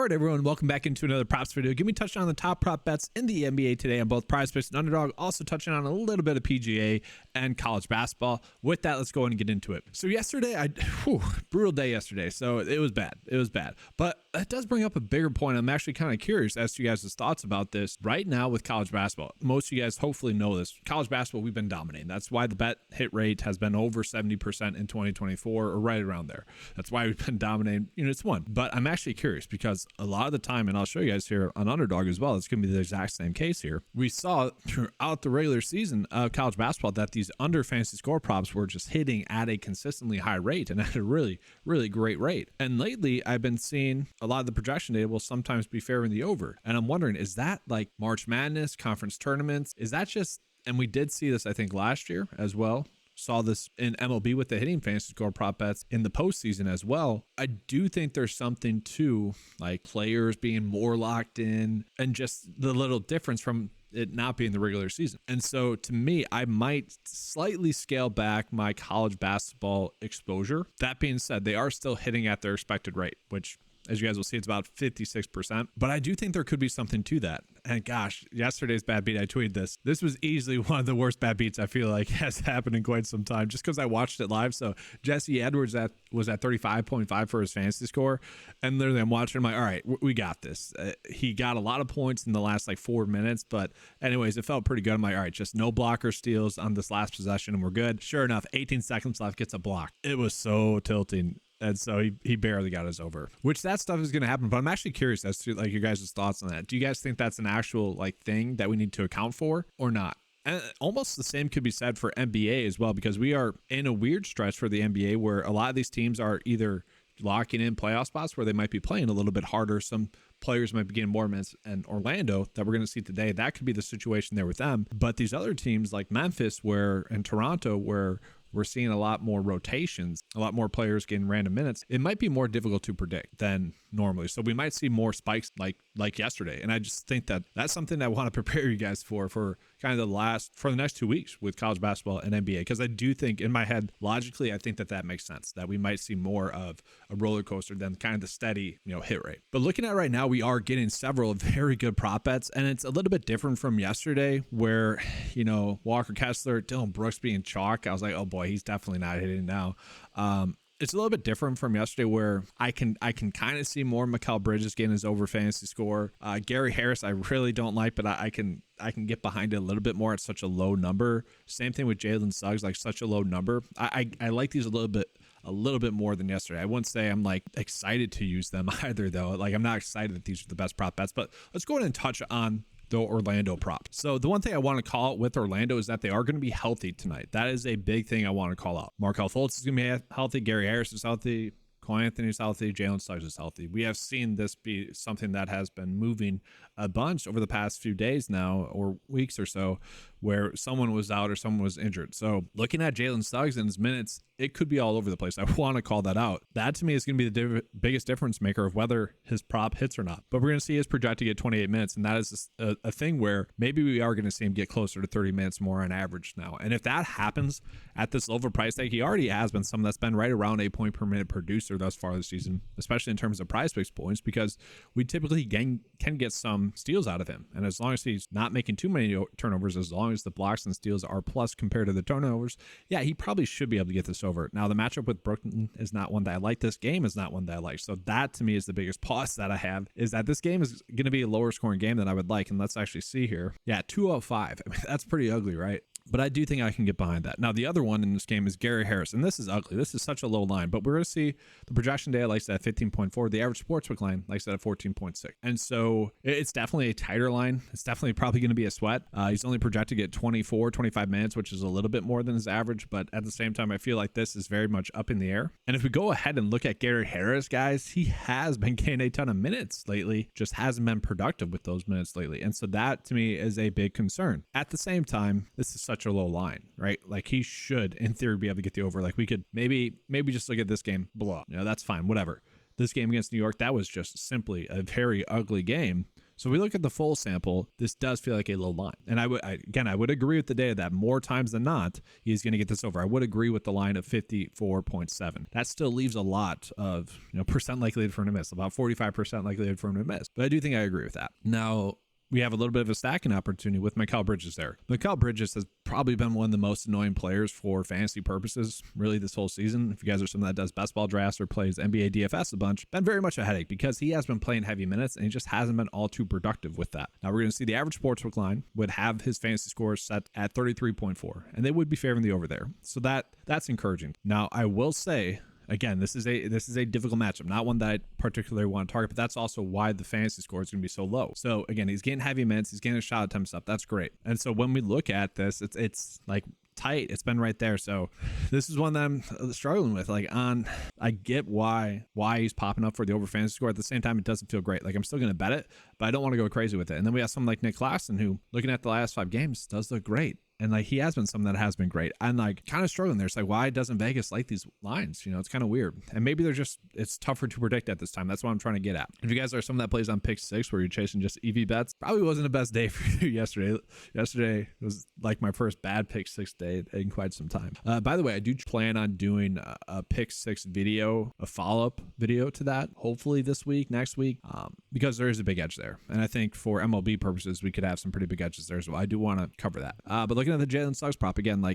All right, everyone, welcome back into another props video. Give me touching on the top prop bets in the NBA today on both PrizePicks and Underdog. Also touching on a little bit of PGA and college basketball. With that, let's go in and get into it. So yesterday, brutal day yesterday. So it was bad. It was bad. But that does bring up a bigger point. I'm actually kind of curious as to you guys' thoughts about this right now with college basketball. Most of you guys hopefully know this. College basketball, we've been dominating. That's why the bet hit rate has been over 70% in 2024 or right around there. That's why we've been dominating units one. But I'm actually curious because a lot of the time, and I'll show you guys here on Underdog as well, it's going to be the exact same case here. We saw throughout the regular season of college basketball that these under fantasy score props were just hitting at a consistently high rate and at a really, really great rate. And lately, I've been seeing a lot of the projection data will sometimes be favoring the over. And I'm wondering, is that like March Madness, conference tournaments? Is that just, and we did see this, I think, last year as well. Saw this in MLB with the hitting fantasy score prop bets in the postseason as well. I do think there's something to like players being more locked in and just the little difference from it not being the regular season. And so to me, I might slightly scale back my college basketball exposure. That being said, they are still hitting at their expected rate, which as you guys will see, it's about 56%. But I do think there could be something to that. And gosh, yesterday's bad beat, I tweeted this. This was easily one of the worst bad beats I feel like has happened in quite some time just because I watched it live. So Jesse Edwards was at 35.5 for his fantasy score. And literally I'm watching, I'm like, all right, we got this. He got a lot of points in the last like 4 minutes. But anyways, it felt pretty good. I'm like, all right, just no blocker steals on this last possession and we're good. Sure enough, 18 seconds left, gets a block. It was so tilting. And so he barely got us over, which that stuff is going to happen. But I'm actually curious as to like your guys' thoughts on that. Do you guys think that's an actual like thing that we need to account for or not? And almost the same could be said for NBA as well, because we are in a weird stretch for the NBA where a lot of these teams are either locking in playoff spots where they might be playing a little bit harder. Some players might be getting more minutes, and Orlando that we're going to see today, that could be the situation there with them. But these other teams like Memphis and Toronto, where we're seeing a lot more rotations, a lot more players getting random minutes, it might be more difficult to predict than normally. So we might see more spikes like yesterday. And I just think that that's something I want to prepare you guys for kind of for the next 2 weeks with college basketball and NBA. Because I do think in my head, logically, I think that makes sense, that we might see more of a roller coaster than kind of the steady, hit rate. But looking at right now, we are getting several very good prop bets. And it's a little bit different from yesterday where, Walker Kessler, Dylan Brooks being chalk. I was like, oh boy, he's definitely not hitting now. It's a little bit different from yesterday where I can kind of see more Mikal Bridges getting his over fantasy score. Gary Harris, I really don't like, but I can get behind it a little bit more at such a low number. Same thing with Jalen Suggs, like such a low number. I like these a little bit more than yesterday. I wouldn't say I'm like excited to use them either though. Like I'm not excited that these are the best prop bets, but let's go ahead and touch on the Orlando prop. So the one thing I want to call out with Orlando is that they are going to be healthy tonight. That is a big thing I want to call out. Markelle Fultz is going to be healthy. Gary Harris is healthy. Cole Anthony's healthy. Jalen Suggs is healthy. We have seen this be something that has been moving a bunch over the past few days now or weeks or so where someone was out or someone was injured. So looking at Jalen Suggs and his minutes, it could be all over the place. I want to call that out. That to me is going to be the biggest difference maker of whether his prop hits or not. But we're going to see his projected to get 28 minutes. And that is a thing where maybe we are going to see him get closer to 30 minutes more on average now. And if that happens at this lower price tag, he already has been someone that's been right around 8 point per minute producer thus far this season, especially in terms of PrizePicks points, because we typically can get some steals out of him. And as long as he's not making too many turnovers, as long as the blocks and steals are plus compared to the turnovers, yeah, he probably should be able to get this over. Now, the matchup with Brooklyn is not one that I like. This game is not one that I like. So that to me is the biggest pause that I have, is that this game is going to be a lower scoring game than I would like. And let's actually see here. Yeah, 205. I mean, that's pretty ugly, right? But I do think I can get behind that. Now, the other one in this game is Gary Harris, and this is ugly. This is such a low line, but we're going to see the projection data likes that at 15.4. The average sportsbook line likes that at 14.6. And so it's definitely a tighter line. It's definitely probably going to be a sweat. He's only projected to get 25 minutes, which is a little bit more than his average. But at the same time, I feel like this is very much up in the air. And if we go ahead and look at Gary Harris, guys, he has been getting a ton of minutes lately, just hasn't been productive with those minutes lately. And so that to me is a big concern. At the same time, this is such a low line, right? Like he should, in theory, be able to get the over. Like we could maybe just look at this game, blow up. That's fine, whatever. This game against New York, that was just simply a very ugly game. So we look at the full sample, this does feel like a low line. And I would agree with the data that more times than not, he's going to get this over. I would agree with the line of 54.7. That still leaves a lot of percent likelihood for him to miss, about 45% likelihood for him to miss. But I do think I agree with that. Now, we have a little bit of a stacking opportunity with Mikal Bridges there. Mikal Bridges has probably been one of the most annoying players for fantasy purposes, really, this whole season. If you guys are someone that does best ball drafts or plays NBA DFS a bunch, been very much a headache because he has been playing heavy minutes and he just hasn't been all too productive with that. Now, we're going to see the average sportsbook line would have his fantasy scores set at 33.4, and they would be favoring the over there. So that's encouraging. Now, I will say, again, this is a difficult matchup, not one that I particularly want to target, but that's also why the fantasy score is going to be so low. So again, he's getting heavy minutes, he's getting a shot attempts up. That's great. And so when we look at this, it's like tight. It's been right there. So this is one that I'm struggling with. I get why he's popping up for the over fantasy score. At the same time, it doesn't feel great. Like, I'm still going to bet it, but I don't want to go crazy with it. And then we have someone like Nick Claxton, who, looking at the last 5 games, does look great. And he has been something that has been great. I'm kind of struggling there. It's like, why doesn't Vegas like these lines? It's kind of weird. And maybe it's tougher to predict at this time. That's what I'm trying to get at. If you guys are someone that plays on pick 6 where you're chasing just EV bets, probably wasn't the best day for you yesterday. Yesterday was like my first bad pick 6 day in quite some time. By the way, I do plan on doing a pick 6 video, a follow-up video to that, hopefully this week, next week, because there is a big edge there. And I think for MLB purposes, we could have some pretty big edges there as well. I do want to cover that. But looking at the Jalen Suggs prop again,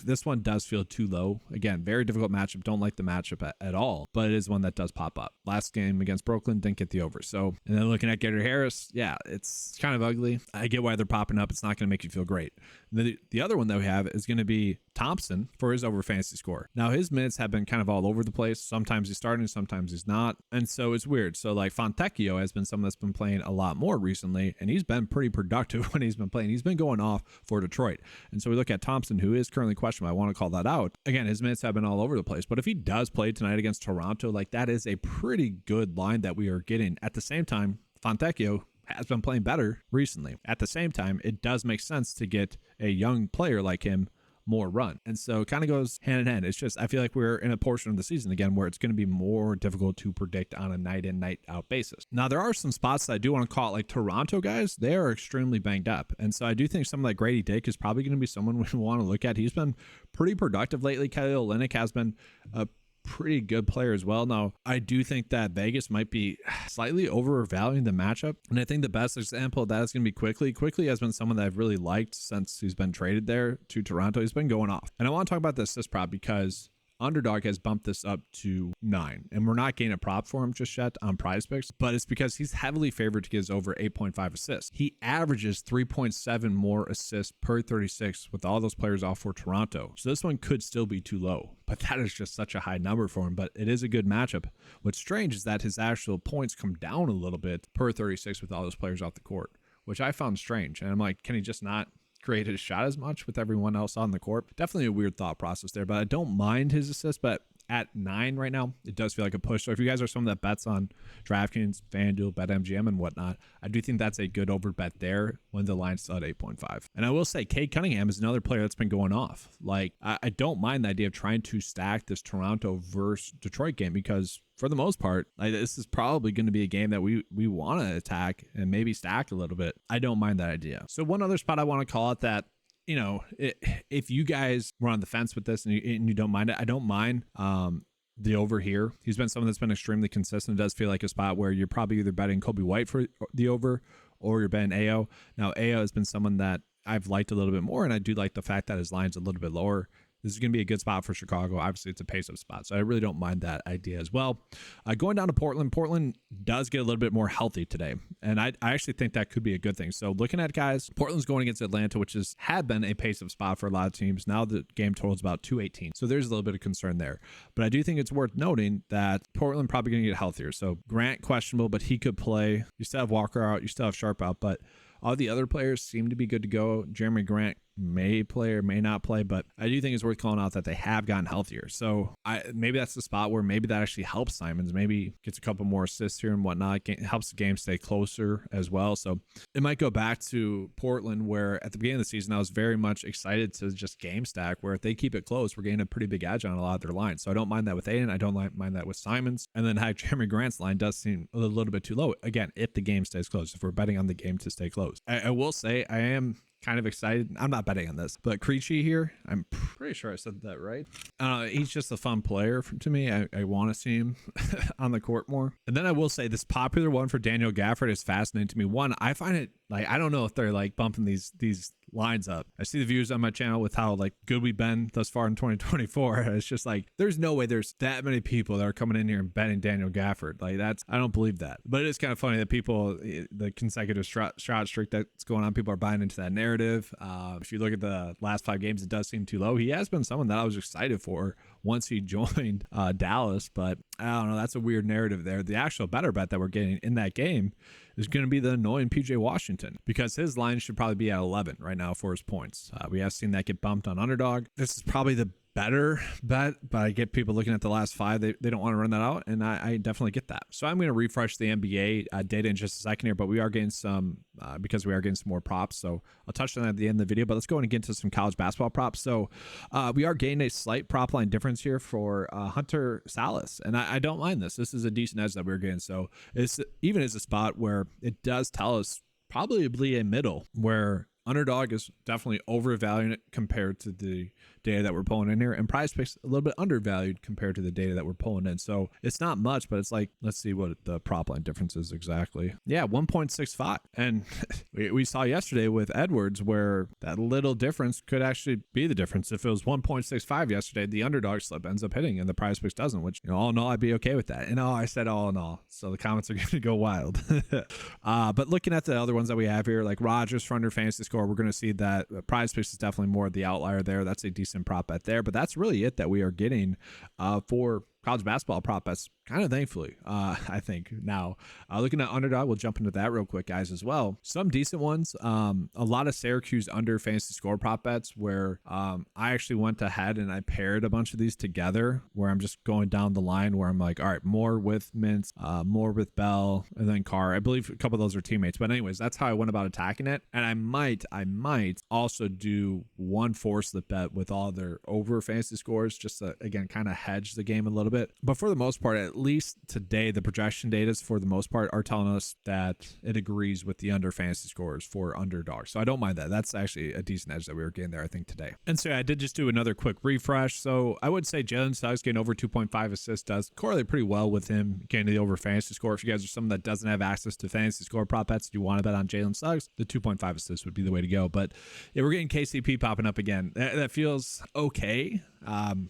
this one does feel too low. Again, very difficult matchup. Don't like the matchup at all, but it is one that does pop up. Last game against Brooklyn, didn't get the over. So, and then looking at Gary Harris, yeah, it's kind of ugly. I get why they're popping up. It's not going to make you feel great. The other one that we have is going to be Thompson for his over fantasy score. Now, his minutes have been kind of all over the place. Sometimes he's starting, sometimes he's not. And so it's weird. So Fontecchio has been someone that's been playing a lot more recently, and he's been pretty productive when he's been playing. He's been going off for Detroit. And so we look at Thompson, who is currently questionable. I want to call that out. Again, his minutes have been all over the place. But if he does play tonight against Toronto, that is a pretty good line that we are getting. At the same time, Fontecchio has been playing better recently. At the same time, it does make sense to get a young player like him more run. And so it kind of goes hand in hand. It's just, I feel like we're in a portion of the season again where it's going to be more difficult to predict on a night in, night out basis. Now, there are some spots that I do want to call it, like Toronto guys, they are extremely banged up. And so I do think someone like Grady Dick is probably going to be someone we want to look at. He's been pretty productive lately. Kelly Olynyk has been a pretty good player as well. Now, I do think that Vegas might be slightly overvaluing the matchup. And I think the best example of that is going to be Quickly. Quickly has been someone that I've really liked since he's been traded there to Toronto. He's been going off. And I want to talk about the assist prop because Underdog has bumped this up to 9, and we're not getting a prop for him just yet on PrizePicks, but it's because he's heavily favored to get over 8.5 assists. He averages 3.7 more assists per 36 with all those players off for Toronto. So this one could still be too low, but that is just such a high number for him. But it is a good matchup. What's strange is that his actual points come down a little bit per 36 with all those players off the court, which I found strange. And I'm like, can he just not create his shot as much with everyone else on the court? Definitely a weird thought process there, but I don't mind his assist. But at 9 right now, it does feel like a push. So if you guys are someone that bets on DraftKings, FanDuel, BetMGM, and whatnot, I do think that's a good over bet there when the line's still at 8.5. And I will say, Cade Cunningham is another player that's been going off. I don't mind the idea of trying to stack this Toronto versus Detroit game because for the most part, this is probably going to be a game that we want to attack and maybe stack a little bit. I don't mind that idea. So one other spot I want to call it that, if you guys were on the fence with this and you don't mind it, I don't mind the over here. He's been someone that's been extremely consistent. It does feel like a spot where you're probably either betting Kobe White for the over or you're betting AO. Now, AO has been someone that I've liked a little bit more, and I do like the fact that his line's a little bit lower. This is going to be a good spot for Chicago. Obviously, it's a pace-up spot, so I really don't mind that idea as well. Going down to Portland, Portland does get a little bit more healthy today, and I actually think that could be a good thing. So looking at guys, Portland's going against Atlanta, which had been a pace-up spot for a lot of teams. Now the game total is about 218, so there's a little bit of concern there. But I do think it's worth noting that Portland probably going to get healthier. So Grant questionable, but he could play. You still have Walker out, you still have Sharp out, but all the other players seem to be good to go. Jeremy Grant may play or may not play, but I do think it's worth calling out that they have gotten healthier. So maybe that's the spot where maybe that actually helps Simons, maybe gets a couple more assists here and whatnot. Helps the game stay closer as well. So it might go back to Portland, where at the beginning of the season, I was very much excited to just game stack, where if they keep it close, we're getting a pretty big edge on a lot of their lines. So I don't mind that with Aiden. I don't mind that with Simons. And then Jeremy Grant's line does seem a little bit too low. Again, if the game stays close, if we're betting on the game to stay close. I will say I am kind of excited. I'm not betting on this, but Krejci here, I'm pretty sure I said that right. He's just a fun player to me. I want to see him on the court more. And then I will say this popular one for Daniel Gafford is fascinating to me. One, I find it like, I don't know if they're like bumping these lines up. I see the views on my channel with how like good we've been thus far in 2024. It's just like, there's no way there's that many people that are coming in here and betting Daniel Gafford. Like I don't believe that. But it is kind of funny that people, the consecutive shot streak that's going on, people are buying into that narrative. If you look at the last 5 games, it does seem too low. He has been someone that I was excited for once he joined Dallas, but I don't know. That's a weird narrative there. The actual better bet that we're getting in that game is going to be the annoying PJ Washington, because his line should probably be at 11 right now for his points. We have seen that get bumped on Underdog. This is probably the better bet, but I get people looking at the last 5. They don't want to run that out, and I definitely get that. So I'm going to refresh the NBA data in just a second here, but we are getting some because we are getting some more props. So I'll touch on that at the end of the video, but let's go and get into some college basketball props. So we are getting a slight prop line difference here for Hunter Salas, and I don't mind this. This is a decent edge that we're getting. So it's even is a spot where it does tell us probably a middle, where Underdog is definitely overvaluing it compared to the data that we're pulling in here, and PrizePicks a little bit undervalued compared to the data that we're pulling in. So it's not much, but it's like, let's see what the prop line difference is exactly. Yeah, 1.65. And we saw yesterday with Edwards where that little difference could actually be the difference. If it was 1.65 yesterday, the Underdog slip ends up hitting and the PrizePicks doesn't, which, all in all, I'd be okay with that. And I said all in all, so the comments are going to go wild. But looking at the other ones that we have here, like Rodgers for under fantasy score, we're going to see that PrizePicks is definitely more the outlier there. That's a decent prop bet there, but that's really it that we are getting for college basketball prop bets, kind of thankfully, I think. Now, looking at Underdog, we'll jump into that real quick, guys, as well. Some decent ones. A lot of Syracuse under fantasy score prop bets where I actually went ahead and I paired a bunch of these together, where I'm just going down the line where I'm like, all right, more with Mintz, more with Bell, and then Carr. I believe a couple of those are teammates. But anyways, that's how I went about attacking it. And I might also do one force slip bet with all their over fantasy scores, just to, again, kind of hedge the game a little bit. But for the most part, at least today, the projection data for the most part are telling us that it agrees with the under fantasy scores for Underdog. So I don't mind that. That's actually a decent edge that we were getting there, I think, today. And so I did just do another quick refresh. So I would say Jalen Suggs getting over 2.5 assists does correlate pretty well with him getting the over fantasy score. If you guys are someone that doesn't have access to fantasy score prop bets, you want to bet on Jalen Suggs, the 2.5 assists would be the way to go. But yeah, we're getting KCP popping up again. That feels okay.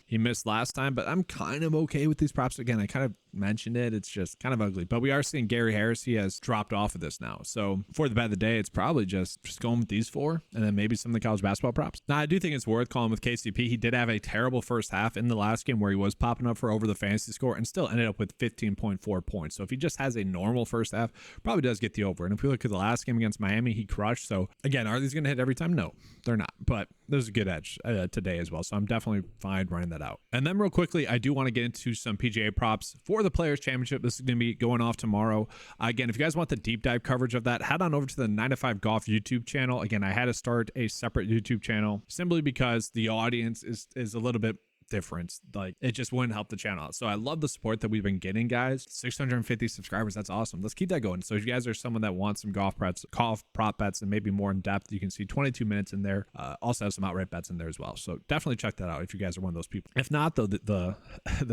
He missed last time, but I'm kind of okay with these props. Again, I kind of mentioned it. It's just kind of ugly, but we are seeing Gary Harris. He has dropped off of this now. So for the bet of the day, it's probably just going with these 4 and then maybe some of the college basketball props. Now, I do think it's worth calling with KCP. He did have a terrible first half in the last game where he was popping up for over the fantasy score and still ended up with 15.4 points. So if he just has a normal first half, probably does get the over. And if we look at the last game against Miami, he crushed. So again, are these going to hit every time? No, they're not, but there's a good edge today as well. So I'm definitely fine running that out. And then real quickly, I do want to get into some PGA props for the Players Championship. This is going to be going off tomorrow. Again, if you guys want the deep dive coverage of that, head on over to the 9 to 5 Golf YouTube channel. Again, I had to start a separate YouTube channel simply because the audience is a little bit difference. Like, it just wouldn't help the channel out. So I love the support that we've been getting, guys. 650 subscribers. That's awesome. Let's keep that going. So if you guys are someone that wants some golf prop bets and maybe more in depth, you can see 22 minutes in there. Also have some outright bets in there as well. So definitely check that out if you guys are one of those people. If not, though, the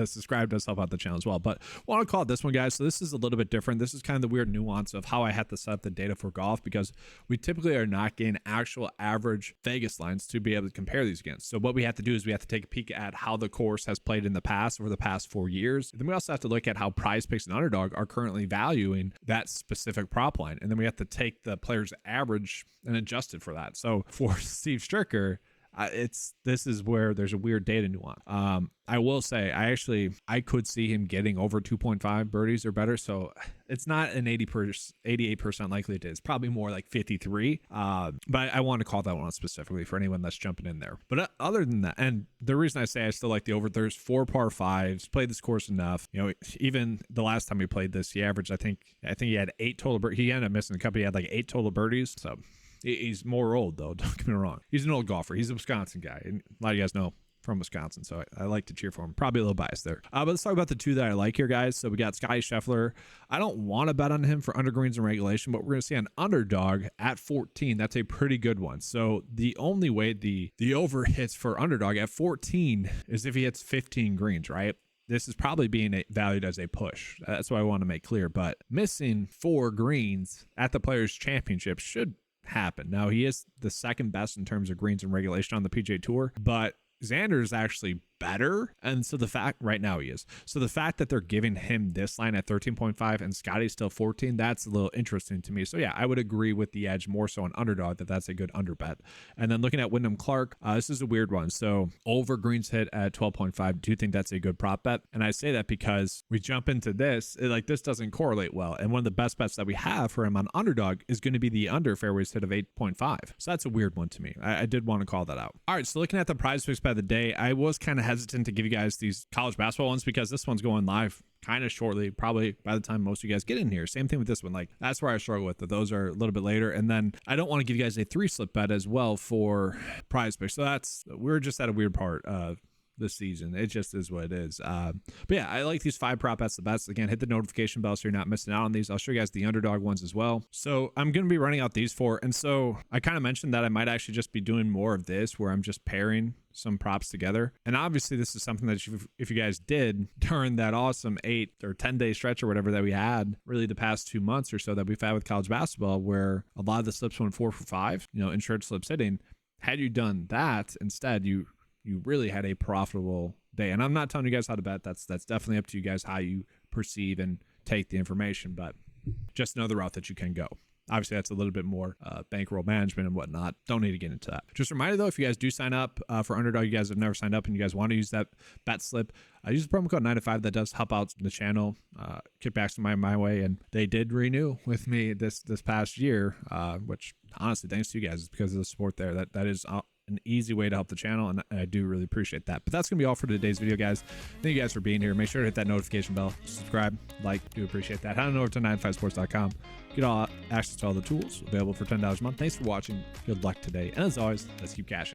subscribe does help out the channel as well. But I want to call it this one, guys. So this is a little bit different. This is kind of the weird nuance of how I had to set up the data for golf, because we typically are not getting actual average Vegas lines to be able to compare these against. So what we have to do is we have to take a peek at how the course has played in the past over the past 4 years. Then we also have to look at how PrizePicks and Underdog are currently valuing that specific prop line. And then we have to take the player's average and adjust it for that. So for Steve Stricker, This is where there's a weird data nuance. I will say I could see him getting over 2.5 birdies or better. So it's not an 88% likelihood. It's probably more like 53. But I want to call that one out specifically for anyone that's jumping in there. But other than that, and the reason I say I still like the over, there's 4 par 5s, played this course enough. You know, even the last time we played this, he averaged, I think he had 8 total. He ended up missing a couple. He had like 8 total birdies. So he's more old though. Don't get me wrong. He's an old golfer. He's a Wisconsin guy. And a lot of you guys know from Wisconsin, so I like to cheer for him. Probably a little biased there. But let's talk about the 2 that I like here, guys. So we got Scotty Scheffler. I don't want to bet on him for under greens and regulation, but we're going to see an underdog at 14. That's a pretty good one. So the only way the over hits for underdog at 14 is if he hits 15 greens, right? This is probably being valued as a push. That's what I want to make clear. But missing 4 greens at the Players' Championship should happen. Now, he is the second best in terms of greens and regulation on the PGA Tour, but Xander is actually better. And so the fact right now he is. So the fact that they're giving him this line at 13.5 and Scotty's still 14, that's a little interesting to me. So yeah, I would agree with the edge more so on underdog that's a good under bet. And then looking at Wyndham Clark, this is a weird one. So over greens hit at 12.5. Do you think that's a good prop bet? And I say that because we jump into this, this doesn't correlate well. And one of the best bets that we have for him on underdog is going to be the under fairways hit of 8.5. So that's a weird one to me. I did want to call that out. All right, so looking at the prize picks by the day, I was kind of hesitant to give you guys these college basketball ones because this one's going live kind of shortly, probably by the time most of you guys get in here. Same thing with this one. Like, that's where I struggle with it. Those are a little bit later. And then I don't want to give you guys a 3-slip bet as well for prize picks. So we're just at a weird part of this season. It just is what it is. But yeah, I like these 5 prop bets the best. Again, hit the notification bell so you're not missing out on these. I'll show you guys the underdog ones as well. So I'm going to be running out these 4. And so I kind of mentioned that I might actually just be doing more of this where I'm just pairing some props together. And obviously this is something that if you guys did during that awesome 8 or 10 day stretch or whatever that we had really the past 2 months or so that we've had with college basketball, where a lot of the slips went 4 for 5, insured slips hitting. Had you done that instead, you really had a profitable day. And I'm not telling you guys how to bet. That's definitely up to you guys how you perceive and take the information, but just another route that you can go. Obviously, that's a little bit more bankroll management and whatnot. Don't need to get into that. Just a reminder, though, if you guys do sign up for Underdog, you guys have never signed up and you guys want to use that bet slip, use the promo code 905. That does help out the channel. Kickbacks my way, and they did renew with me this past year, which honestly, thanks to you guys, it's because of the support there. That is an easy way to help the channel, and I do really appreciate that. But that's gonna be all for today's video, guys. Thank you guys for being here. Make sure to hit that notification bell, subscribe, do appreciate that. Head on over to 905sports.com. Get all access to all the tools available for $10 a month. Thanks for watching. Good luck today, and as always, let's keep cashing.